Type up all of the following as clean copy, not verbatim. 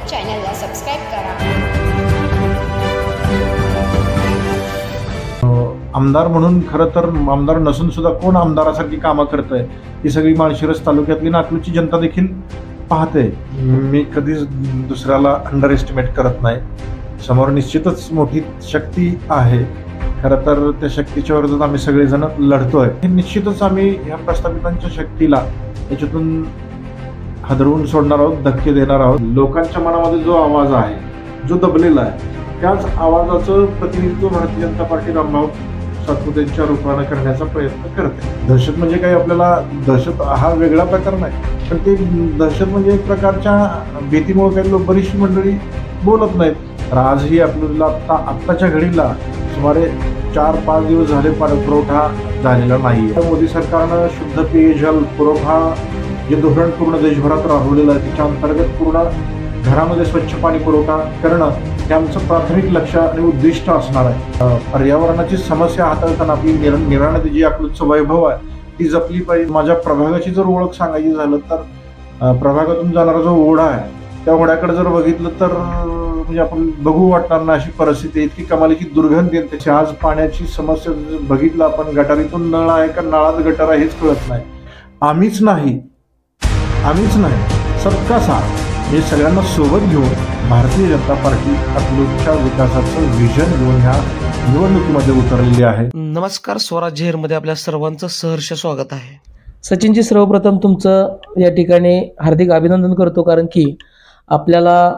चॅनलला सबस्क्राईब करा। आमदार म्हणून खरं तर आमदार नसून सुद्धा कोण आमदारासारखी कामं करतंय ही सगळी माळशिरस तालुक्यातली नागपूरची जनता देखील पाहते। मी कधीच दुसऱ्याला अंडर एस्टिमेट करत नाही। समोर निश्चितच मोठी शक्ती आहे। खरं तर त्या शक्तीच्या विरोधात आम्ही सगळेजण लढतोय। निश्चितच आम्ही या प्रस्थापितांच्या शक्तीला याच्यातून हादरवून सोडणार आहोत, धक्के देणार आहोत। लोकांच्या मनामध्ये जो आवाज आहे, जो दबलेला आहे, त्याच आवाजाचं प्रतिनिधित्व भारतीय जनता पार्टी रामभाऊ सातपुतेंच्या रूपाने करण्याचा प्रयत्न करते। दहशत म्हणजे काही आपल्याला दहशत हा वेगळा प्रकार नाही, पण ते दहशत म्हणजे एक प्रकारच्या भीतीमुळे काही लोक बरीचशी मंडळी बोलत नाहीत। तर आजही आपल्याला आत्ताच्या घडीला सुमारे 4-5 दिवस झाले पाणी पुरवठा झालेला नाही। मोदी सरकारनं शुद्ध पेयजल पुरवठा जे धोरण पूर्ण देशभरात राबवलेलं आहे, त्याच्या अंतर्गत पूर्ण घरामध्ये स्वच्छ पाणी पुरवठा करणं हे आमचं प्राथमिक लक्ष आणि उद्दिष्ट असणार आहे। पर्यावरणाची समस्या हाताळताना आपली निरानदी जी अकलूजचं वैभव आहे ती जपली पाहिजे। माझ्या प्रभागाची जर ओळख सांगायची झालं तर प्रभागातून जाणारा जो ओढा आहे त्या ओढ्याकडे जर बघितलं तर म्हणजे आपण बघू वाटणार ना अशी परिस्थिती, इतकी कमालीची दुर्गंधी येते। आज पाण्याची समस्या बघितलं आपण, गटारीतून नळ आहे का नळात गटार आहे हेच कळत नाही। आम्हीच नाही सबका साथ हे सगळ्यांना सोबत घेऊन भारतीय जनता पार्टी अकलूजच्या विकासाचं विजन घेऊन ह्या निवडणुकीमध्ये उतरलेली आहे। नमस्कार, स्वराज्य हेरमध्ये आपल्या सर्वांचं सहर्ष स्वागत आहे। सचिनजी, सर्वप्रथम तुमचं या ठिकाणी हार्दिक अभिनंदन करतो, कारण की आपल्याला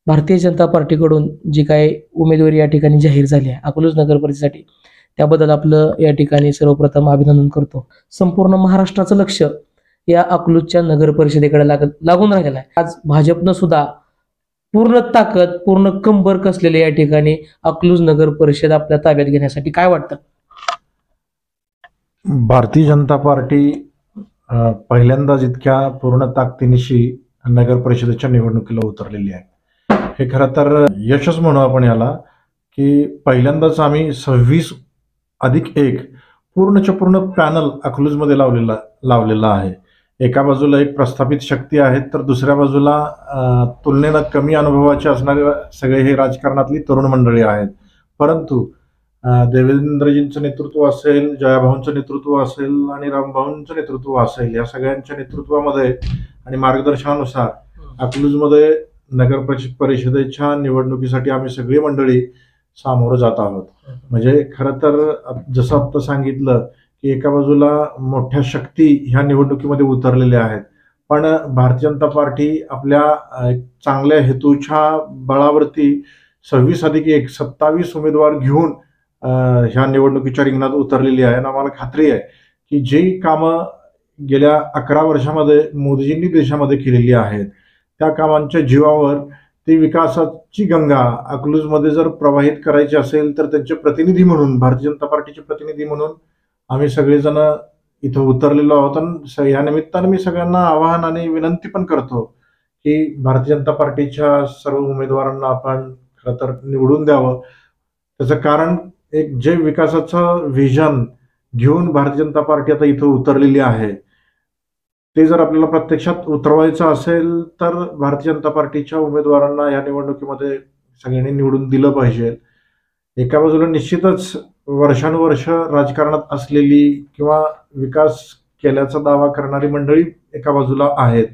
भारतीय जनता पार्टीकडून जी काही उमेदवारी या ठिकाणी जाहीर झाली आहे अकलूज नगर परिषदेसाठी, त्याबद्दल आपलं या ठिकाणी सर्वप्रथम अभिनंदन करतो। संपूर्ण महाराष्ट्राचं लक्ष या अकलूजच्या नगर परिषदेकडे लागून राहिलेलं आहे। आज भाजपनं सुद्धा पूर्ण ताकद, पूर्ण कंबर कसलेले या ठिकाणी अकलूज नगर परिषद आपल्या ताब्यात घेण्यासाठी काय वाटतं? भारतीय जनता पार्टी पहिल्यांदाच इतक्या पूर्ण ताकदीनिशी नगर परिषदेच्या निवडणुकीला उतरलेली आहे। हे खरं तर यशच म्हणू आपण याला, की पहिल्यांदाच आम्ही 26+1 पूर्णच्या पूर्ण पॅनल अकलूजमध्ये लावलेला आहे। एका बाजूला एक प्रस्थापित शक्ती आहेत, तर दुसऱ्या बाजूला तुलनेनं कमी अनुभवाचे असणारे सगळे हे राजकारणातली तरुण मंडळी आहेत। परंतु देवेंद्रजींचं नेतृत्व असेल, जयाभाऊंचं नेतृत्व असेल आणि रामभाऊंचं नेतृत्व असेल, या सगळ्यांच्या नेतृत्वामध्ये आणि मार्गदर्शनानुसार अकलूजमध्ये नगर परिषदेच्या निवडणुकीसाठी आम्ही सगळी मंडळी सामोरं जात आहोत। म्हणजे खरं तर जसं आता सांगितलं की एका बाजूला मोठ्या शक्ती ह्या निवडणुकीमध्ये उतरलेल्या आहेत, पण भारतीय जनता पार्टी आपल्या चांगल्या हेतूच्या बळावरती 26+1 27 उमेदवार घेऊन ह्या निवडणुकीच्या रिंगणात उतरलेली आहे। आणि आम्हाला खात्री आहे की जी कामं गेल्या 11 वर्षामध्ये मोदीजींनी देशामध्ये केलेली आहेत त्या कामांच्या जीवावर ती विकासाची गंगा अकलूजमध्ये जर प्रवाहित करायची असेल तर त्यांचे प्रतिनिधी म्हणून, भारतीय जनता पार्टीचे प्रतिनिधी म्हणून आम्ही सगळेजण इथं उतरलेलो आहोत। आणि या निमित्तानं मी सगळ्यांना आवाहन आणि विनंती पण करतो की भारतीय जनता पार्टीच्या सर्व उमेदवारांना आपण खरं तर निवडून द्यावं। त्याचं कारण एक जे विकासाचं व्हिजन घेऊन भारतीय जनता पार्टी आता इथं उतरलेली आहे ते जर आपल्याला प्रत्यक्षात उतरवायचं असेल तर भारतीय जनता पार्टीच्या उमेदवारांना या निवडणुकीमध्ये सगळ्यांनी निवडून दिलं पाहिजे। एका बाजूला निश्चितच वर्षानुवर्ष राजकारणात असलेली किंवा विकास केल्याचा दावा करणारी मंडळी एका बाजूला आहेत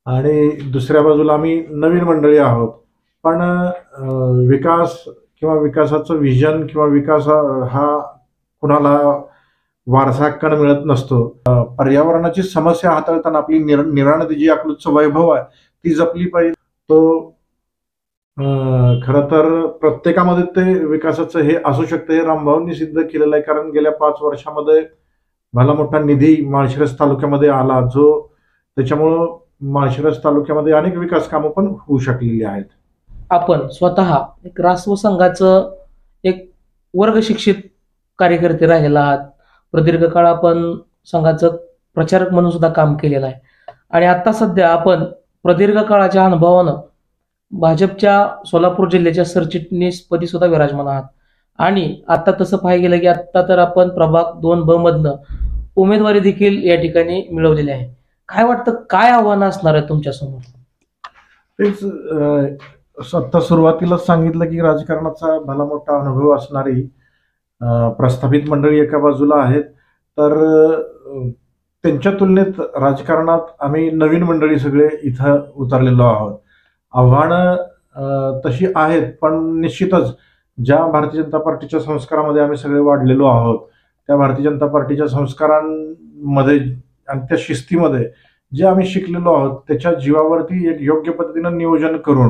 आणि दुसऱ्या बाजूला आम्ही नवीन मंडळी आहोत। पण विकास किंवा विकासाचं व्हिजन किंवा विकास हा कुणाला वारसा हक्कानं मिळत नसतो। पर्यावरणाची समस्या हाताळताना आपली निरानदी जी अकलूजचं वैभव आहे ती जपली पाहिजे। तो खरं तर प्रत्येकामध्ये ते विकासाचं हे असू शकतं, हे रामभाऊंनी सिद्ध केलेलं आहे। कारण गेल्या 5 वर्षामध्ये भला मोठा निधी माळशिरस तालुक्यामध्ये आला, जो त्याच्यामुळं माळशिरस तालुक्यामध्ये अनेक विकास कामं पण होऊ शकलेली आहेत। आपण स्वतः एक रासव संघाचं एक वर्ग शिक्षित कार्यकर्ते राहिलेला आहात। प्रदीर्घ काळ आपण संघाचं प्रचारक म्हणून सुद्धा काम केलेलं आहे आणि आता सध्या आपण प्रदीर्घ काळाच्या अनुभवानं भाजपच्या सोलापूर जिल्ह्याच्या सरचिटणीसपदी सुद्धा विराजमान आहात। आणि आता तसं पाहायला गेलं की आता तर आपण प्रभाग 2B मधनं उमेदवारी देखील या ठिकाणी मिळवलेली आहे। काय वाटतं, काय आव्हानं असणार आहे तुमच्या समोर? तेच आता सुरुवातीलाच सांगितलं की राजकारणाचा भला मोठा अनुभव असणारी प्रस्थापित मंडळी एका बाजूला आहेत, तर त्यांच्या तुलनेत राजकारणात आम्ही नवीन मंडळी सगळे इथं उतरलेलो आहोत. आव्हानं तशी आहेत, पण निश्चितच ज्या भारतीय जनता पार्टीच्या संस्कारामध्ये आम्ही सगळे वाढलेलो आहोत, त्या भारतीय जनता पार्टीच्या संस्कारांमध्ये आणि त्या शिस्तीमध्ये जे आम्ही शिकलेलो आहोत, त्याच्या जीवावरती एक योग्य पद्धतीनं नियोजन करून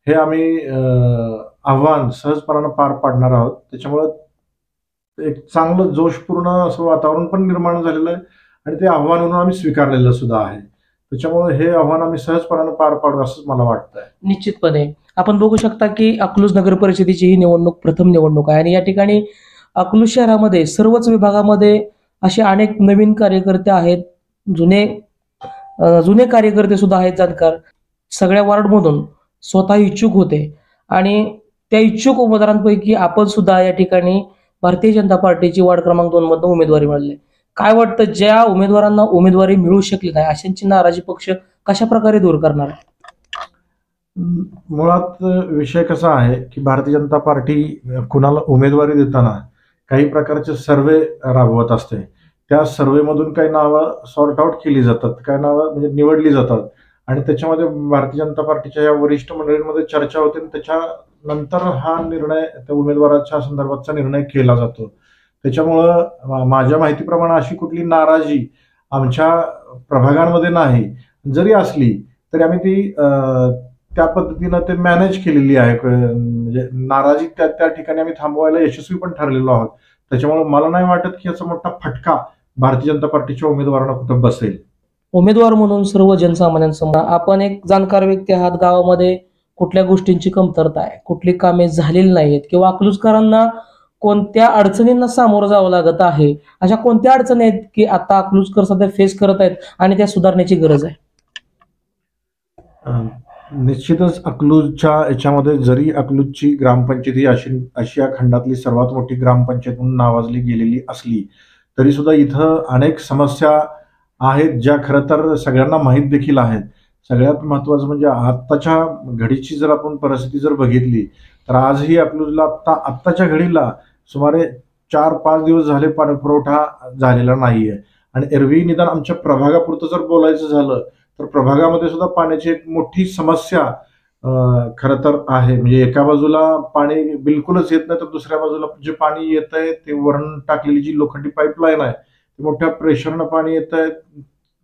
हे आम्ही आव्हान सहजपणानं पार पाडणार आहोत. त्याच्यामुळं एक चांगलं जोशपूर्ण असं वातावरण पण निर्माण झालेलं आहे आणि ते आव्हान म्हणून आम्ही स्वीकारलेलं सुद्धा आहे. त्याच्यामुळे हे आव्हान आम्ही सहजपणानं पार पाडू असंच मला वाटतंय. निश्चितपणे आपण बघू शकता की अकलूज नगर परिषदेची ही निवडणूक प्रथम निवडणूक आहे आणि या ठिकाणी अकलूज शहरामध्ये सर्वच विभागामध्ये असे अनेक नवीन कार्यकर्ते आहेत, जुने कार्यकर्ते सुद्धा आहेत, जाणकार सगळ्या वॉर्डमधून स्वतः इच्छुक होते आणि त्या इच्छुक उमेदवारांपैकी आपण सुद्धा या ठिकाणी भारतीय जनता पार्टीची वार्ड क्रमांक 2 मधून उमेदवारी मिळाली. काय वाटतं, ज्या उमेदवारांना उमेदवारी मिळू शकली नाही अशांची नाराजी पक्ष कशा प्रकारे दूर करणार आहे? मुळात विषय कसा आहे की भारतीय जनता पार्टी कुणाला उमेदवारी देताना काही प्रकारचे सर्वे राबवत असते. त्या सर्वेमधून काही नावं सॉर्ट आउट केली जातात, काही नावं म्हणजे निवडली जातात आणि त्याच्यामध्ये भारतीय जनता पार्टीच्या या वरिष्ठ मंडळींमध्ये चर्चा होते आणि त्याच्यानंतर हा निर्णय त्या उमेदवाराच्या संदर्भातचा निर्णय केला जातो. त्याच्यामुळं माझ्या माहितीप्रमाणे अशी कुठली नाराजी आमच्या प्रभागांमध्ये नाही. जरी असली तरी आम्ही ती त्या पद्धतीनं ते मॅनेज केलेली आहे. म्हणजे नाराजी त्या त्या ठिकाणी आम्ही थांबवायला यशस्वी पण ठरलेलो आहोत. त्याच्यामुळे मला नाही वाटत की याचा मोठा फटका भारतीय जनता पार्टीच्या उमेदवारांना कुठं बसेल. उमेदवार म्हणून सर्व जनसामान्यांसमोर आपण एक जाणकार व्यक्ती आहात. गावामध्ये कुठल्या गोष्टींची कमतरता आहे, कुठली कामे झालेली नाहीत किंवा अकलूजकरांना कोणत्या अडचणींना सामोरं जावं लागत आहे, अशा कोणत्या अडचणी आहेत की आता अकलूजकर सध्या फेस करत आहेत आणि त्या सुधारण्याची गरज आहे? निश्चितच अकलूजच्या याच्यामध्ये जरी अकलूजची ग्रामपंचायत ही आशिया खंडातली सर्वात मोठी ग्रामपंचायत म्हणून नावाजली गेलेली असली तरी सुद्धा इथं अनेक समस्या आहेत ज्या खरं तर सगळ्यांना माहीत देखील आहेत. सगळ्यात महत्त्वाचं म्हणजे आत्ताच्या घडीची जर आपण परिस्थिती जर बघितली तर आजही अकलूजला आत्ताच्या घडीला सुमारे 4-5 दिवस झाले पाणी पुरवठा झालेला नाहीये आणि एरवी निदान आमच्या प्रभागापुरतं जर बोलायचं झालं तर प्रभागामध्ये सुद्धा पाण्याची एक मोठी समस्या खरं तर आहे. म्हणजे एका बाजूला पाणी बिलकुलच येत नाही तर दुसऱ्या बाजूला जे पाणी येत आहे ते वरून टाकलेली जी लोखंडी पाईपलाईन आहे ते मोठ्या प्रेशरनं पाणी येत आहे.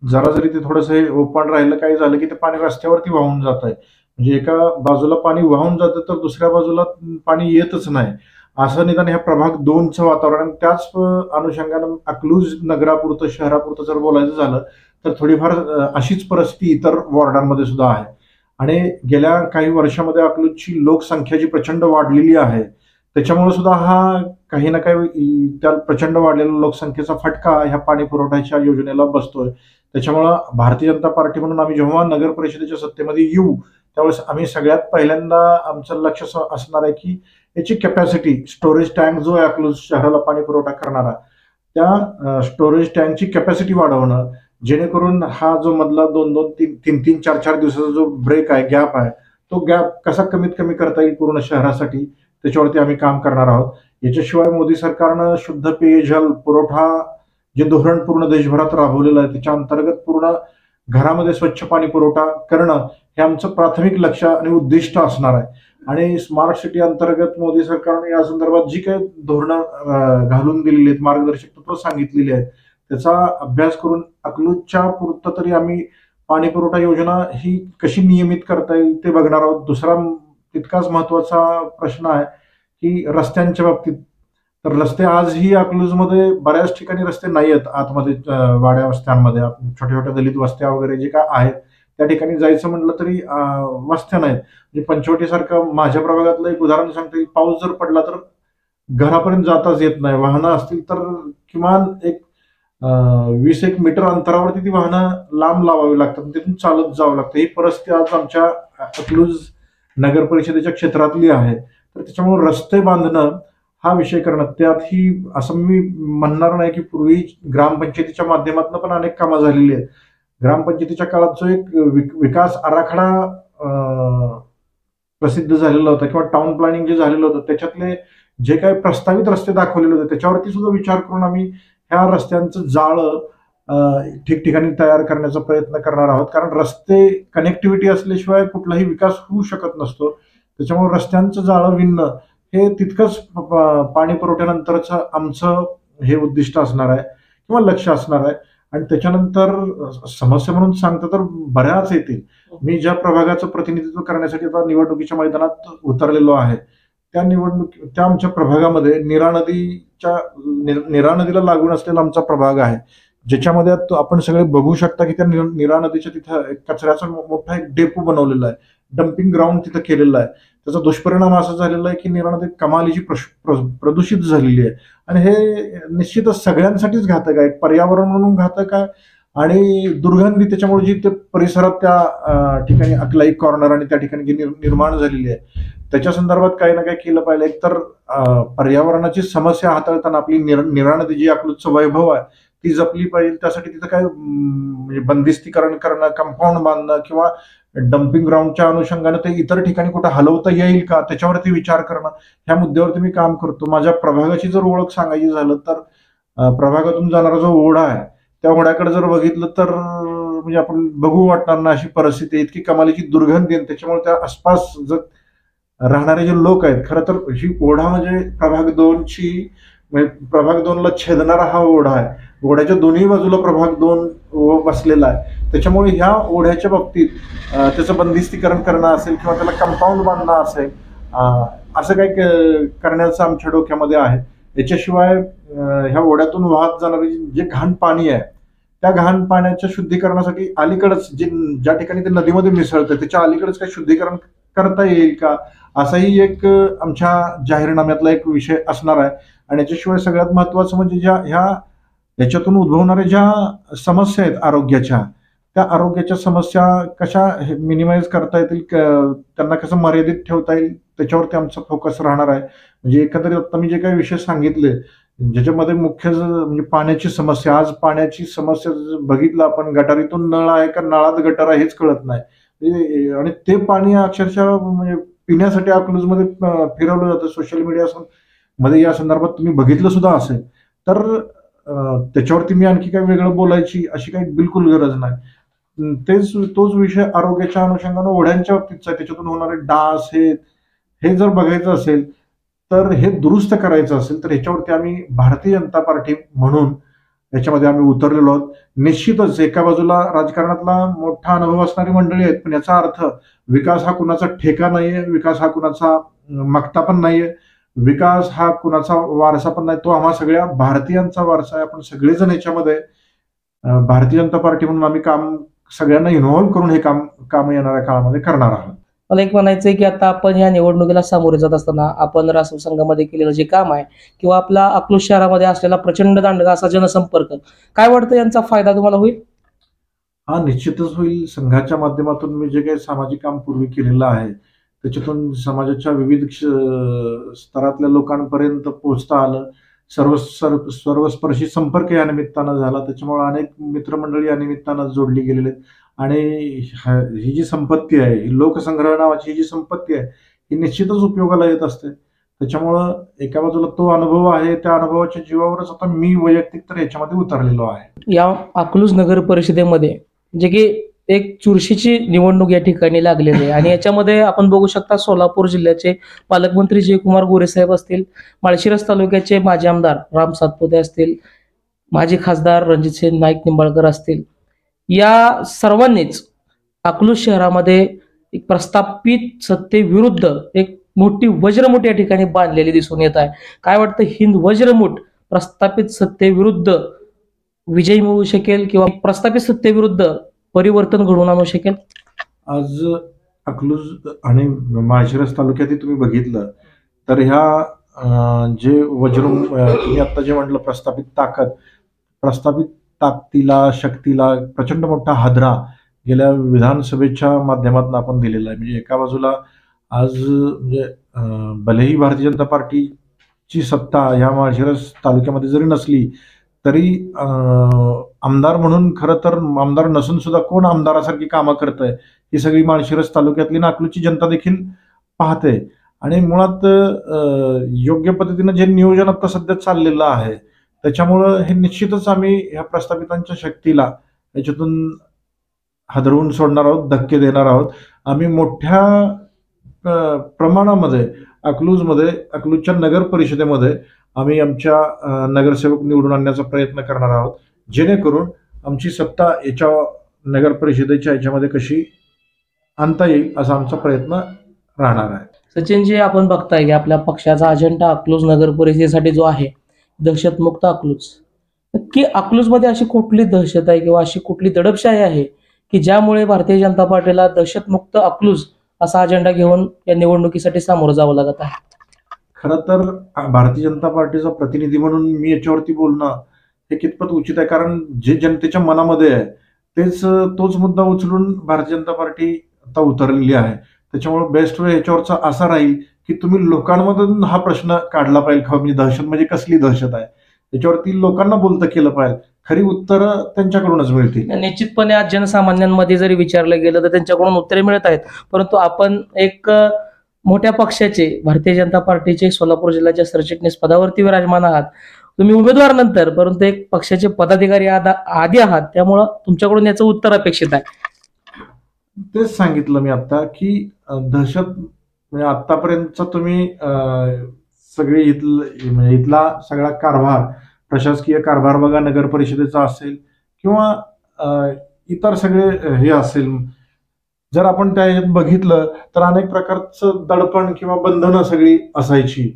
जरा जरी ते थोडंसं ओपन राहिलं, काही झालं की ते पाणी रस्त्यावरती वाहून जात आहे. म्हणजे एका बाजूला पाणी वाहून जातं तर दुसऱ्या बाजूला पाणी येतच नाही. असं निदान ह्या प्रभाग 2चं वातावरण आणि त्याच अनुषंगानं अकलूज नगरापुरतं शहरापुरतं जर बोलायचं झालं तर थोडीफार अशीच परिस्थिती इतर वॉर्डांमध्ये सुद्धा आहे. आणि गेल्या काही वर्षामध्ये अकलूजची लोकसंख्या जी प्रचंड वाढलेली आहे त्याच्यामुळे सुद्धा हा काही ना काही त्या प्रचंड वाढलेल्या लोकसंख्येचा फटका ह्या पाणी पुरवठ्याच्या योजनेला बसतोय. त्याच्यामुळं भारतीय जनता पार्टी म्हणून आम्ही जेव्हा नगर परिषदेच्या सत्तेमध्ये येऊ त्यावेळेस आम्ही सगळ्यात पहिल्यांदा आमचं लक्ष असणार आहे की याची कॅपॅसिटी, स्टोरेज टँक जो आहे अकलूज शहराला पाणी पुरवठा करणारा, त्या स्टोरेज टँकची कॅपॅसिटी वाढवणं, जेणेकरून हा जो मधला 2-2, 3-3, 4-4 दिवसाचा जो ब्रेक आहे, गॅप आहे, तो गॅप कसा कमीत कमी करता येईल पूर्ण शहरासाठी, त्याच्यावरती आम्ही काम करणार आहोत. याच्याशिवाय मोदी सरकारनं शुद्ध पेयजल पुरवठा जे धोरण पूर्ण देशभरात राबवलेलं आहे त्याच्या अंतर्गत पूर्ण घरामध्ये स्वच्छ पाणी पुरवठा करणं हे आमचं प्राथमिक लक्ष आणि उद्दिष्ट असणार आहे. आणि स्मार्ट सिटी अंतर्गत मोदी सरकारने या संदर्भात जी काही धोरणं घालून दिलेली आहेत, मार्गदर्शक तत्व सांगितलेली आहेत, त्याचा अभ्यास करून अकलूजच्या पुरतं तरी आम्ही पाणी पुरवठा योजना ही कशी नियमित करता येईल ते बघणार आहोत. दुसरा तितकाच महत्वाचा प्रश्न आहे की रस्त्यांच्या बाबतीत. तर रस्ते आजही अकलूजमध्ये बऱ्याच ठिकाणी रस्ते नाही आहेत. आतमध्ये वाड्या वस्त्यांमध्ये छोट्या छोट्या दलित वस्त्या वगैरे जे काय आहेत त्या ठिकाणी जायचं म्हटलं तरी वस्त्या नाहीत. म्हणजे पंचवटीसारखं माझ्या प्रभागातलं एक उदाहरण सांगता येईल. पाऊस जर पडला तर घरापर्यंत जाताच येत नाही. वाहनं असतील तर किमान एक 20-1 मीटर अंतरावरती ती वाहनं लांब लावावी लागतात, तिथून चालत जावं लागतं. ही परिस्थिती आज आमच्या अकलूज नगर परिषदेच्या क्षेत्रातली आहे. तर त्याच्यामुळे रस्ते बांधणं हा विषय करणं, त्यातही असं मी म्हणणार नाही की पूर्वी ग्रामपंचायतीच्या माध्यमातून पण अनेक कामं झालेली आहेत. ग्रामपंचायतीच्या काळात जो एक विकास आराखडा प्रसिद्ध झालेला होता किंवा टाउन प्लॅनिंग जे झालेलं होतं त्याच्यातले जे काही प्रस्तावित रस्ते दाखवलेले होते त्याच्यावरती सुद्धा विचार करून आम्ही ह्या रस्त्यांचं जाळं ठिकठिकाणी तयार करण्याचा प्रयत्न करणार आहोत. कारण रस्ते कनेक्टिव्हिटी असल्याशिवाय कुठलाही विकास होऊ शकत नसतो. त्याच्यामुळे रस्त्यांचं जाळं विणणं हे तितकंच पाणी पुरवठ्यानंतरचं आमचं हे उद्दिष्ट असणार आहे किंवा लक्ष असणार आहे. आणि त्याच्यानंतर समस्या म्हणून सांगतो तर बऱ्याच येतील. मी ज्या प्रभागाचं प्रतिनिधित्व करण्यासाठी आता निवडणुकीच्या मैदानात उतरलेलो आहे त्या आमच्या प्रभागामध्ये नीरा नदीला लागून असलेला आमचा प्रभाग आहे, ज्याच्यामध्ये आपण सगळे बघू शकता की त्या नीरा नदीच्या तिथं कचऱ्याचा मोठा एक डेपो बनवलेला आहे, डम्पिंग ग्राउंड तिथं केलेला आहे. त्याचा दुष्परिणाम असा झालेला आहे की नीरा नदी कमालीची प्रदूषित झालेली आहे. आणि हे निश्चितच सगळ्यांसाठीच घातक आहे, पर्यावरण म्हणून घातक आहे आणि दुर्गंधी त्याच्यामुळे जी ते परिसरात त्या ठिकाणी अकलाई कॉर्नर आणि त्या ठिकाणी जी निर्माण झालेली आहे त्याच्या संदर्भात काही ना काही केलं पाहिजे. एकतर पर्यावरणाची समस्या हाताळताना आपली नीरा नदी जी अकलूजचं वैभव आहे ती जपली पाहिजे. त्यासाठी तिथं काय म्हणजे बंदिस्तीकरण करणं, कंपाऊंड बांधणं किंवा डम्पिंग ग्राउंडच्या अनुषंगाने ते इतर ठिकाणी कुठं हलवता येईल का त्याच्यावरती विचार करणं, ह्या मुद्द्यावरती मी काम करतो. माझ्या प्रभागाची जर ओळख सांगायची झालं तर प्रभागातून जाणारा जो ओढा आहे त्या ओढ्याकडे जर बघितलं तर म्हणजे आपण बघू वाटणार ना अशी परिस्थिती, इतकी कमालीची दुर्गंधी आहे. त्याच्यामुळे त्या आसपास जर राहणारे जे लोक आहेत, खरं तर ही ओढा म्हणजे प्रभाग 2ची म्हणजे प्रभाग 2ला छेदणारा हा ओढा आहे. ओढ्याच्या दोन्ही बाजूला प्रभाग 2 बसलेला आहे. त्याच्यामुळे ह्या ओढ्याच्या बाबतीत त्याचं बंदिस्तीकरण करणं असेल किंवा त्याला कंपाऊंड बांधणं असेल असं काही करण्याचं आमच्या डोक्यामध्ये आहे. याच्याशिवाय ह्या ओढ्यातून वाहत जाणारे जे घाण पाणी आहे त्या घाण पाण्याच्या शुद्धीकरणासाठी अलीकडच ज्या ठिकाणी ते नदीमध्ये मिसळतं त्याच्या अलीकडच काही शुद्धीकरण करता येईल का असाही एक आमच्या जाहीरनाम्यातला एक विषय असणार आहे. आणि याच्याशिवाय सगळ्यात महत्वाचं म्हणजे याच्यातून उद्भवणाऱ्या ज्या समस्या आहेत आरोग्याच्या, त्या आरोग्याच्या समस्या कशा मिनिमाइज करता येतील, त्यांना कसं मर्यादित ठेवता येईल त्याच्यावरती आमचा फोकस राहणार आहे. म्हणजे एकंदरीत आता मी जे काही विषय सांगितले ज्याच्यामध्ये मुख्य म्हणजे पाण्याची समस्या, आज पाण्याची समस्या बघितलं आपण, गटारीतून नळ आहे का नळात गटर आहे हेच कळत नाही. आणि ते पाणी अक्षरशः म्हणजे पिण्यासाठी अकलूजमध्ये फिरवलं जातं. सोशल मीडिया मध्ये या संदर्भात तुम्ही बघितलं सुद्धा असेल तर त्याच्यावरती मी आणखी काही वेगळं बोलायची अशी काही बिलकुल गरज नाही. तोच विषय आरोग्याच्या अनुषंगाने ओढ्यांच्या बाबतीतचा आहे. त्याच्यातून होणारे डास हे जर बघायचं असेल तर हे दुरुस्त करायचं असेल तर ह्याच्यावरती आम्ही भारतीय जनता पार्टी म्हणून याच्यामध्ये आम्ही उतरलेलो आहोत. निश्चितच एका बाजूला राजकारणातला मोठा अनुभव असणारी मंडळी आहेत, पण याचा अर्थ विकास हा कुणाचा ठेका नाहीये, विकास हा कुणाचा मागता पण नाहीये, विकास हा कुणाचा वारसा पण नाही, तो आम्हा सगळ्या भारतीयांचा वारसा आहे. आपण सगळेजण याच्यामध्ये भारतीय जनता पार्टी म्हणून आम्ही काम सगळ्यांना इन्व्हॉल्व्ह करून हे काम येणाऱ्या काळामध्ये करणार आहोत. मला एक म्हणायचंय की आता आपण या निवडणुकीला सामोरे जात असताना आपण रासप संघामध्ये केलेलं जे काम आहे किंवा आपला अकलूज शहरामध्ये असलेला प्रचंड दांडगा असा जनसंपर्क, काय वाटतं यांचा फायदा तुम्हाला होईल? हा निश्चितच होईल. संघाच्या माध्यमातून मी जे काही सामाजिक काम पूर्वी केलेलं आहे त्याच्यातून समाजाच्या विविध स्तरातल्या लोकांपर्यंत पोहोचता आलं. सर्वस्पर्शी संपर्क या निमित्तानं झाला. त्याच्यामुळे अनेक मित्रमंडळी या निमित्तानं जोडली गेलेली आहेत. आणि ही जी संपत्ती आहे, ही लोकसंग्रह नावाची ही जी संपत्ती आहे ही निश्चितच उपयोगाला येत असते. त्याच्यामुळं एका बाजूला तो अनुभव आहे, त्या अनुभवाच्या जीवावरच आता मी वैयक्तिक तर याच्यामध्ये उतरलेलो आहे. या अकलूज नगर परिषदेमध्ये जे की एक चुरशीची निवडणूक या ठिकाणी लागलेली आहे आणि याच्यामध्ये आपण बघू शकता सोलापूर जिल्ह्याचे पालकमंत्री जयकुमार गोरे साहेब असतील, माळशिरस तालुक्याचे माजी आमदार राम सातपुते असतील, माजी खासदार रणजितसिंह नाईक निंबाळकर असतील, या सर्वांनीच अकलूज शहरामध्ये एक प्रस्थापित सत्तेविरुद्ध एक मोठी वज्रमुठ या ठिकाणी बांधलेली दिसून येत आहे. काय वाटतं, हिंद वज्रमुठ प्रस्थापित सत्तेविरुद्ध विजय मिळवू शकेल किंवा प्रस्थापित सत्तेविरुद्ध परिवर्तन घडवून आणू शकेल? आज अकलूज आणि माळशिरस तालुक्यातही तुम्ही बघितलं तर ह्या जे तुम्ही आता जे म्हटलं प्रस्थापित ताकदीला, शक्तीला प्रचंड मोठा हादरा गेल्या विधानसभेच्या माध्यमातून आपण दिलेला आहे. म्हणजे एका बाजूला आज म्हणजे भलेही भारतीय जनता पार्टीची सत्ता या माळशिरस तालुक्यामध्ये जरी नसली तरी आमदार म्हणून खरं तर आमदार नसून सुद्धा कोण आमदारासारखी कामं करतंय ही सगळी माळशिरस तालुक्यातली आणि अकलूजची जनता देखील पाहते. आणि मुळात योग्य पद्धतीनं जे नियोजन आता सध्या चाललेलं आहे त्याच्यामुळं हे निश्चितच आम्ही ह्या प्रस्थापितांच्या शक्तीला याच्यातून हादरवून सोडणार आहोत, धक्के देणार आहोत. आम्ही मोठ्या प्रमाणामध्ये अकलूजच्या नगर परिषदेमध्ये आम्ही आमच्या नगरसेवक निवडून आणण्याचा प्रयत्न करणार आहोत, जेणेकरून आमची सत्ता याच्या नगर परिषदेच्या याच्यामध्ये कशी आणता येईल असा आमचा प्रयत्न राहणार आहे. सचिनजी, आपण बघताय की आपल्या पक्षाचा अजेंडा अकलूज नगर परिषदेसाठी जो आहे दहशतमुक्त अकलूज, नक्की अकलूजमध्ये अशी कुठली दहशत आहे किंवा अशी कुठली दडपशाही आहे की ज्यामुळे भारतीय जनता पार्टीला दहशतमुक्त अकलूज असा अजेंडा घेऊन या निवडणुकीसाठी सामोरं जावं लागत आहे? खरं तर भारतीय जनता पार्टीचा प्रतिनिधी म्हणून मी याच्यावरती बोलणं हे कितपत उचित आहे, कारण जे जनतेच्या मनामध्ये आहे तोच मुद्दा उचलून भारतीय जनता पार्टी आता उतरलेली आहे. त्याच्यामुळे बेस्ट वे याच्यावरचा असा राहील की तुम्ही लोकांमधून हा प्रश्न काढला पाहिजे, म्हणजे दहशत म्हणजे कसली दहशत आहे याच्यावरती लोकांना बोलतं केलं पाहिजे. खरी उत्तरं त्यांच्याकडूनच मिळतील. निश्चितपणे आज जनसामान्यांमध्ये जरी विचारलं गेलं तर त्यांच्याकडून उत्तरे मिळत आहेत, परंतु आपण एक मोठ्या पक्षाचे भारतीय जनता पार्टीचे सोलापूर जिल्ह्याच्या सरचिटणीस पदावरती विराजमान आहात. तुम्ही उमेदवार नंतर, परंतु एक पक्षाचे पदाधिकारी आधी आहात, त्यामुळं तुमच्याकडून याचं उत्तर अपेक्षित आहे. तेच सांगितलं मी आता की दहशत म्हणजे आतापर्यंतचा तुम्ही सगळी इथला सगळा कारभार, प्रशासकीय कारभार बघा, नगर परिषदेचा असेल किंवा इतर सगळे हे असेल, जर आपण त्या ह्याच्यात बघितलं तर अनेक प्रकारचं दडपण किंवा बंधनं सगळी असायची.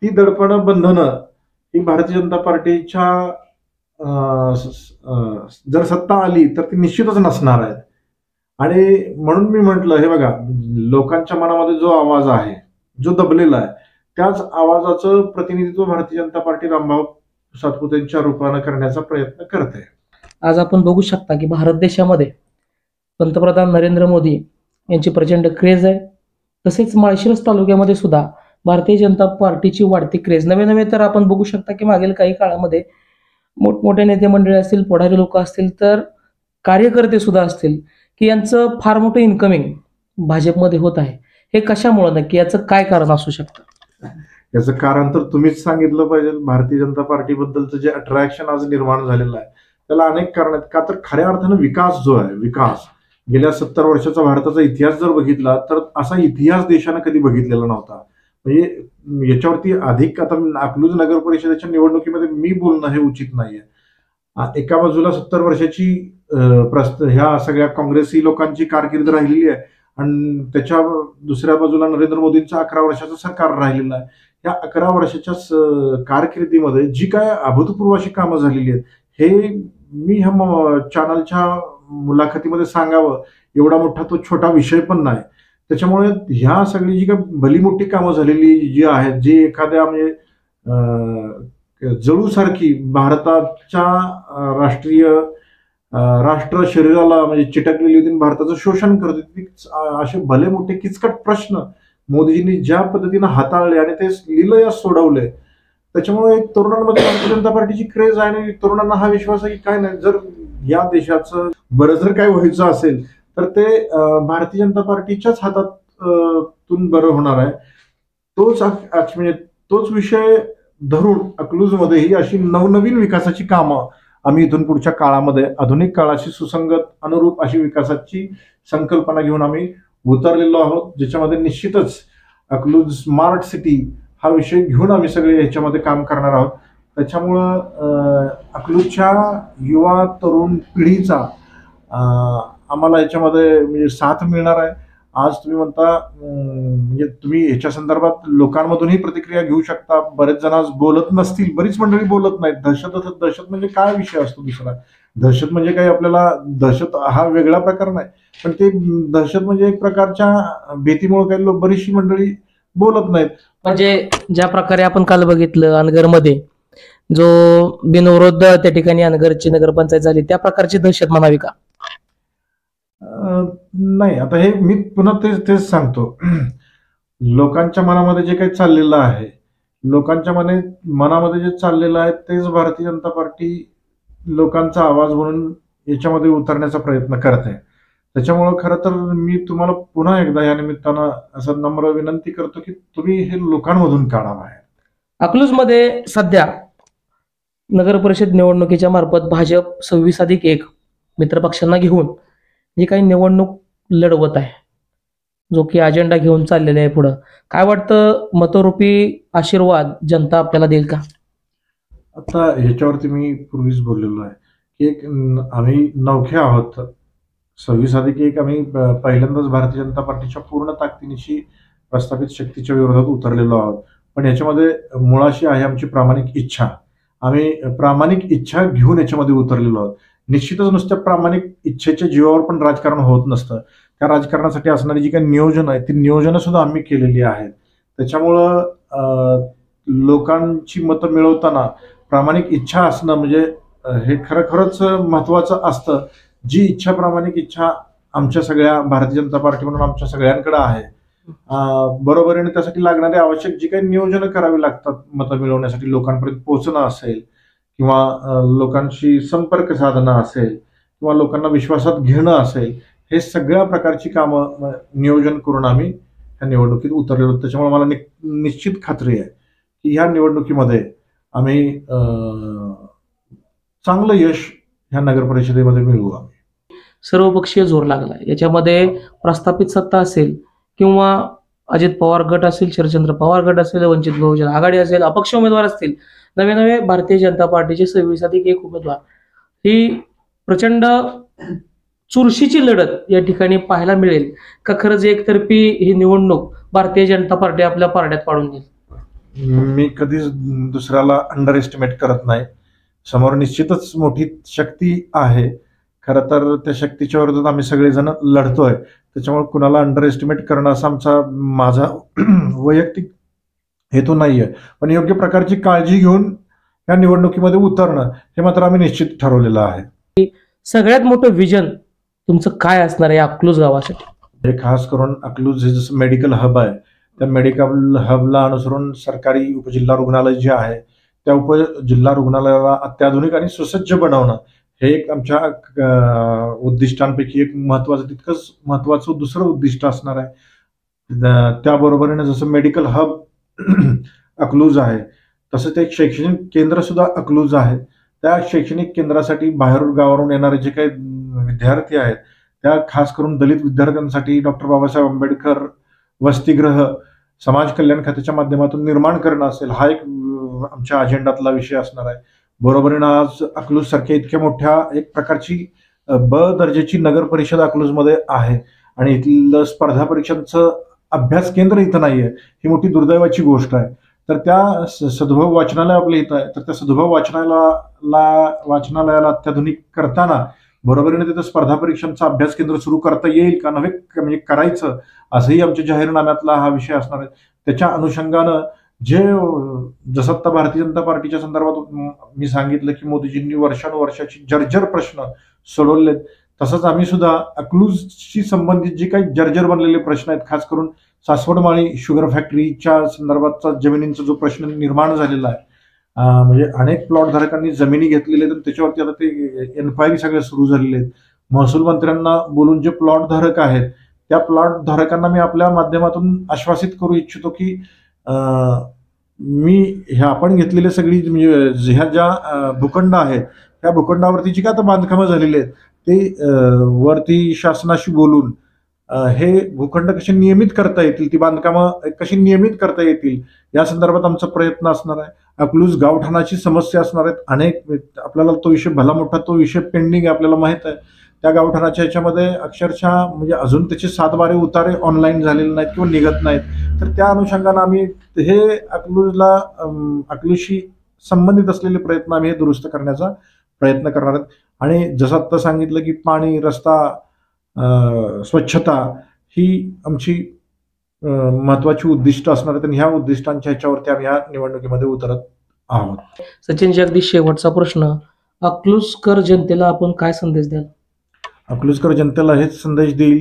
ती दडपणं बंधनं ही भारतीय जनता पार्टीच्या जर सत्ता आली तर ती निश्चितच नसणार आहेत. आणि म्हणून मी म्हटलं, हे बघा, लोकांच्या मनामध्ये जो आवाज आहे, जो दबलेला आहे, त्याच आवाजाचं प्रतिनिधित्व भारतीय जनता पार्टी रामभाऊ सातपुतेंच्या रूपानं करण्याचा प्रयत्न करते. आज आपण बघू शकता की भारत देशामध्ये पंतप्रधान नरेंद्र मोदी यांची प्रचंड क्रेज आहे. तसेच माळशिरस तालुक्यामध्ये सुद्धा भारतीय जनता पार्टीची वाढती क्रेज. नवे नवे तर आपण बघू शकता की मागील काही काळामध्ये मोठमोठे नेते मंडळी असतील, पुढारी लोक असतील, तर कार्यकर्ते सुद्धा असतील की यांचं फार मोठं इन्कमिंग भाजपमध्ये होत आहे. हे कशामुळे नक्की, याचं काय कारण असू शकतं? याचं कारण तर तुम्हीच सांगितलं पाहिजे. भारतीय जनता पार्टीबद्दलचं जे अट्रॅक्शन आज निर्माण झालेलं आहे त्याला अनेक कारण आहेत. का तर खऱ्या अर्थानं विकास जो आहे, विकास गेल्या 70 वर्षाचा भारताचा इतिहास जर बघितला तर असा इतिहास देशानं कधी बघितलेला नव्हता. म्हणजे याच्यावरती अधिक आता अकलूज नगर परिषदेच्या निवडणुकीमध्ये मी बोलणं हे उचित नाहीये. एका बाजूला 70 वर्षाची ह्या सगळ्या काँग्रेसी लोकांची कारकीर्द राहिलेली आहे आणि त्याच्या दुसऱ्या बाजूला नरेंद्र मोदींचं 11 वर्षाचं सरकार राहिलेलं आहे. या 11 वर्षाच्या कारकिर्दीमध्ये जी काय अभूतपूर्व अशी कामं झालेली आहेत हे मी ह्या चॅनलच्या मुलाखतीमध्ये सांगावं एवढा मोठा तो छोटा विषय पण नाही. त्याच्यामुळे ह्या सगळी जी काय भली मोठी कामं झालेली जी आहेत, जी एखाद्या म्हणजे जळूसारखी भारताच्या राष्ट्र शरीराला म्हणजे चिटकलेली होती, भारताचं शोषण करत होती, असे भले मोठे किचकट प्रश्न मोदीजींनी ज्या पद्धतीनं हाताळले आणि ते लिलया सोडवले, त्याच्यामुळे एक तरुणांमध्ये भारतीय जनता पार्टीची क्रेज आहे आणि तरुणांना हा विश्वास आहे की काय नाही, जर या देशाचं बरं जर काय व्हायचं असेल तर ते भारतीय जनता पार्टीच्याच हातात तून बरं होणार आहे. म्हणजे तोच विषय धरून अकलूजमध्ये ही अशी नवनवीन विकासाची कामं आम्ही इथून पुढच्या काळामध्ये आधुनिक काळाशी सुसंगत अनुरूप अशी विकासाची संकल्पना घेऊन आम्ही उतरलेलो आहोत, ज्याच्यामध्ये निश्चितच अकलूज स्मार्ट सिटी हा विषय घेऊन आम्ही सगळे ह्याच्यामध्ये काम करणार आहोत. त्याच्यामुळं अकलूजच्या युवा तरुण पिढीचा आम्हाला याच्यामध्ये म्हणजे साथ मिळणार आहे. आज तुम्ही म्हणता म्हणजे तुम्ही ह्याच्या संदर्भात लोकांमधूनही प्रतिक्रिया घेऊ शकता. बरेच जण आज बोलत नसतील, बरीच मंडळी बोलत नाहीत. दहशत म्हणजे काय विषय असतो दुसरा? दहशत म्हणजे काही आपल्याला दहशत हा वेगळा प्रकार नाही, पण ते दहशत म्हणजे एक प्रकारच्या भीतीमुळे काही बरीचशी मंडळी बोलत नाहीत. म्हणजे ज्या प्रकारे आपण काल बघितलं अनगरमध्ये जो बिनविरोध त्या ठिकाणी अनगरची नगरपंचायत झाली, त्या प्रकारची दहशत म्हणावी का? नाही, आता हे मी पुन्हा तेच सांगतो. लोकांच्या मनामध्ये जे काही चाललेलं आहे, लोकांच्या मनामध्ये जे चाललेलं आहे तेच भारतीय जनता पार्टी लोकांचा आवाज म्हणून याच्यामध्ये उतरण्याचा प्रयत्न करत आहे. त्याच्यामुळं खरं तर मी तुम्हाला पुन्हा एकदा या निमित्तानं असं नम्र विनंती करतो की तुम्ही हे लोकांमधून काढा बाहेर. अकलूजमध्ये सध्या नगर परिषद निवडणुकीच्या मार्फत भाजप 26+1 मित्रपक्षांना घेऊन जी काही निवडणूक लढवत आहे, जो की अजेंडा घेऊन चाललेला आहे पुढं, काय वाटतं मतरूपी आशीर्वाद जनता आपल्याला देईल का? आता ह्याच्यावरती मी पूर्वीच बोललेलो आहे की आम्ही नवखे आहोत. 26+1 आम्ही पहिल्यांदाच भारतीय जनता पार्टीच्या पूर्ण ताकदीनिशी प्रस्थापित शक्तीच्या विरोधात उतरलेलो आहोत. पण याच्यामध्ये मुळाशी आहे आमची प्रामाणिक इच्छा. आम्ही प्रामाणिक इच्छा घेऊन याच्यामध्ये उतरलेलो आहोत. निश्चितच नुसत्या प्रामाणिक इच्छेच्या जीवावर पण राजकारण होत नसतं. त्या राजकारणासाठी असणारी जी काही नियोजन आहे ती नियोजनं सुद्धा आम्ही केलेली आहेत. त्याच्यामुळं लोकांची मतं मिळवताना प्रामाणिक इच्छा असणं म्हणजे हे खरंच महत्वाचं असतं. जी इच्छा, प्रामाणिक इच्छा आमच्या सगळ्या भारतीय जनता पार्टी म्हणून आमच्या सगळ्यांकडे आहे. बरोबरीने त्यासाठी लागणारी आवश्यक जी काही नियोजनं करावी लागतात मतं मिळवण्यासाठी, लोकांपर्यंत पोहोचणं असेल किंवा लोकांशी संपर्क साधणं असेल किंवा लोकांना विश्वासात घेणं असेल, हे सगळ्या प्रकारची कामं नियोजन करून आम्ही ह्या निवडणुकीत उतरलेलो. त्याच्यामुळे मला निश्चित खात्री आहे की ह्या निवडणुकीमध्ये आम्ही चांगलं यश ह्या नगर परिषदेमध्ये मिळवू. आम्ही सर्वपक्षीय जोर लागला याच्यामध्ये, प्रस्थापित सत्ता असेल किंवा अजित पवार गट असेल, शरदचंद्र पवार गट असेल, वंचित बहुजन आघाडी असेल, अपक्ष उमेदवार असतील, नवे नवे भारतीय जनता पार्टीचे 26+1 उमेदवार, ही प्रचंड चुरशीची लढत या ठिकाणी पाहायला मिळेल का? खरंच एकतर्फी ही निवडणूक भारतीय जनता पार्टी आपल्या पारड्यात पाडून देईल? मी कधीच दुसऱ्याला अंडर एस्टिमेट करत नाही. समोर निश्चितच मोठी शक्ती आहे. खरं तर त्या शक्तीच्या विरोधात आम्ही सगळेजण लढतोय. त्याच्यामुळे कुणाला अंडर एस्टिमेट करणं असा माझा वैयक्तिक हेतू नाहीये. पण योग्य प्रकारची काळजी घेऊन या निवडणुकीमध्ये उतरणं हे मात्र आम्ही निश्चित ठरवलेलं आहे. सगळ्यात मोठं विजन तुमचं काय असणार आहे अकलूज गावासाठी? हे खास करून अकलूज हे जसं मेडिकल हब आहे, त्या मेडिकल हबला अनुसरून सरकारी उपजिल्हा रुग्णालय जे आहे त्या उपजिल्हा रुग्णालयाला अत्याधुनिक आणि सुसज्ज बनवणं हे एक आमच्या उद्दिष्टांपैकी एक महत्वाचं, तितकंच महत्वाचं दुसरं उद्दिष्ट असणार आहे. त्याबरोबरीने जसं मेडिकल हब अकलूज आहे तसंच एक शैक्षणिक केंद्र सुद्धा अकलूज आहे. त्या शैक्षणिक केंद्रासाठी बाहेरून गावावरून येणारे जे काही विद्यार्थी आहेत, त्या खास करून दलित विद्यार्थ्यांसाठी डॉक्टर बाबासाहेब आंबेडकर वसतिगृह समाज कल्याण खात्याच्या माध्यमातून निर्माण करणं असेल, हा एक आमच्या अजेंडातला विषय असणार आहे. बरोबरीनं आज अकलूज सारख्या इतक्या मोठ्या एक प्रकारची ब दर्जाची नगर परिषद अकलूजमध्ये आहे आणि इथलं स्पर्धा परीक्षांचं अभ्यास केंद्र इथं नाहीये, ही मोठी दुर्दैवाची गोष्ट आहे. तर त्या सद्भाव वाचनालय आपल्या इथं आहे, तर त्या सद्भाव वाचनालयाला अत्याधुनिक करताना बरोबरीने तिथं स्पर्धा परीक्षांचा अभ्यास केंद्र सुरू करता येईल का नव्हे म्हणजे करायचं, असंही आमच्या जाहीरनाम्यातला हा विषय असणार आहे. त्याच्या अनुषंगानं जसं आता भारतीय जनता पार्टीच्या संदर्भात मी सांगितलं की मोदीजींनी वर्षानुवर्षाची जर्जर प्रश्न सोडवलेत, तसंच आम्ही सुद्धा अकलूजशी संबंधित जे काही जर्जर बनलेले प्रश्न आहेत, खास करून सासवडमाळी शुगर फॅक्टरीच्या संदर्भातचा जमिनींचा जो प्रश्न निर्माण झालेला आहे, म्हणजे अनेक प्लॉट धारकांनी जमिनी घेतलेल्या आहेत, त्याच्यावरती आता ते एन्क्वायरी सगळ्या सुरू झालेल्या आहेत. महसूल मंत्र्यांना बोलून जे प्लॉट धारक आहेत त्या प्लॉट धारकांना मी आपल्या माध्यमातून आश्वासित करू इच्छितो की मी आपण घेतलेले सगळी म्हणजे ह्या ज्या भूखंड आहेत त्या भूखंडावरती जी काय आता बांधकामं झालेली आहेत ते वरती शासनाशी बोलून हे भूखंड कसे नियमित करता येतील, ती बांधकामं कशी नियमित करता येतील या संदर्भात आमचा प्रयत्न असणार आहे. अकलूज गावठाणाची समस्या असणार आहेत अनेक, आपल्याला तो विषय भला मोठा तो विषय पेंडिंग आहे, आपल्याला माहित आहे. त्या गावठाणाच्या ह्याच्यामध्ये अक्षरशः म्हणजे अजून त्याचे 7-12 उतारे ऑनलाईन झालेले नाहीत किंवा निघत नाहीत. तर त्या अनुषंगानं आम्ही हे अकलूजशी संबंधित असलेले प्रयत्न आम्ही हे दुरुस्त करण्याचा प्रयत्न करणार आहेत. आणि जसं आता सांगितलं की पाणी, रस्ता, स्वच्छता ही आमची महत्वाची उद्दिष्ट असणार आहेत आणि ह्या उद्दिष्टांच्या ह्याच्यावरती आम्ही या निवडणुकीमध्ये उतरत आहोत. सचिनजी, अगदी शेवटचा प्रश्न, अकलूजकर जनतेला आपण काय संदेश द्याल? अकलूजकर जनतेला हेच संदेश देईल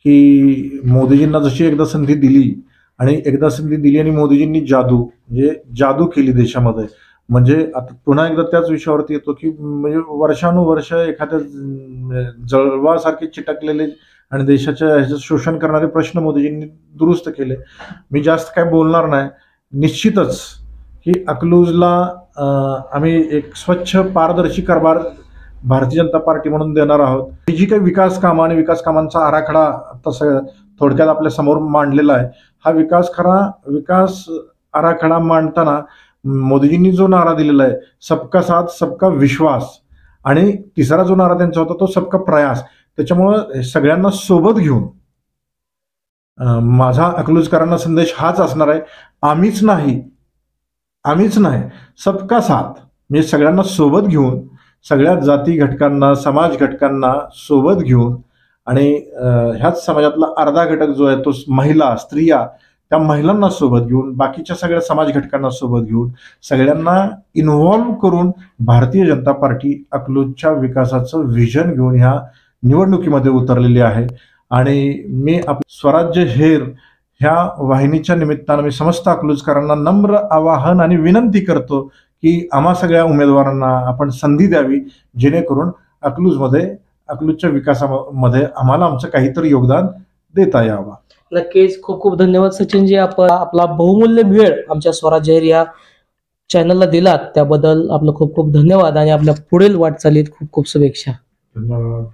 की मोदीजींना जशी एकदा संधी दिली आणि मोदीजींनी जादू केली देशामध्ये, म्हणजे आता पुन्हा एकदा त्याच विषयावरती येतो की म्हणजे वर्षानुवर्ष एखाद्या जळवासारखे चिटकलेले आणि देशाच्या ह्याचं शोषण करणारे प्रश्न मोदीजींनी दुरुस्त केले. मी जास्त काय बोलणार नाही. निश्चितच की अकलूजला आम्ही एक स्वच्छ पारदर्शी कारभार भारतीय जनता पार्टी म्हणून देणार आहोत. ही जी काही विकास कामं आणि विकास कामांचा आराखडा तसं थोडक्यात आपल्या समोर मांडलेला आहे. हा विकास आराखडा मांडताना मोदीजींनी जो नारा दिलेला आहे, सबका साथ सबका विश्वास, आणि तिसरा जो नारा त्यांचा होता तो सबका प्रयास. त्याच्यामुळं सगळ्यांना सोबत घेऊन माझा अकलूजकरांना संदेश हाच असणार आहे, आम्हीच नाही, सबका साथ, म्हणजे सगळ्यांना सोबत घेऊन, सगळ्या जाती घटकांना, समाज घटकांना सोबत घेऊन, आणि ह्याच समाजातला अर्धा घटक जो आहे तो महिला, स्त्रिया, त्या महिलांना सोबत घेऊन, बाकीच्या सगळ्या समाज घटकांना सोबत घेऊन, सगळ्यांना इन्व्हॉल्व करून भारतीय जनता पार्टी अकलूजच्या विकासाचं व्हिजन घेऊन ह्या निवडणुकीमध्ये उतरलेली आहे. आणि मी स्वराज्य हेर ह्या वाहिनीच्या निमित्तानं मी समस्त अकलूजकरांना नम्र आवाहन आणि विनंती करतो की आम्हा सगळ्या उमेदवारांना आपण संधी द्यावी, जेणेकरून अकलूजच्या विकासामध्ये आम्हाला आमचं काहीतरी योगदान देता यावं. नक्कीच. खूप खूप धन्यवाद सचिनजी. आपण आपला बहुमूल्य वेळ आमच्या स्वराज्य हेर या चॅनलला दिलात त्याबद्दल आपलं खूप खूप धन्यवाद आणि आपल्या पुढील वाटचालीत खूप खूप शुभेच्छा. धन्यवाद.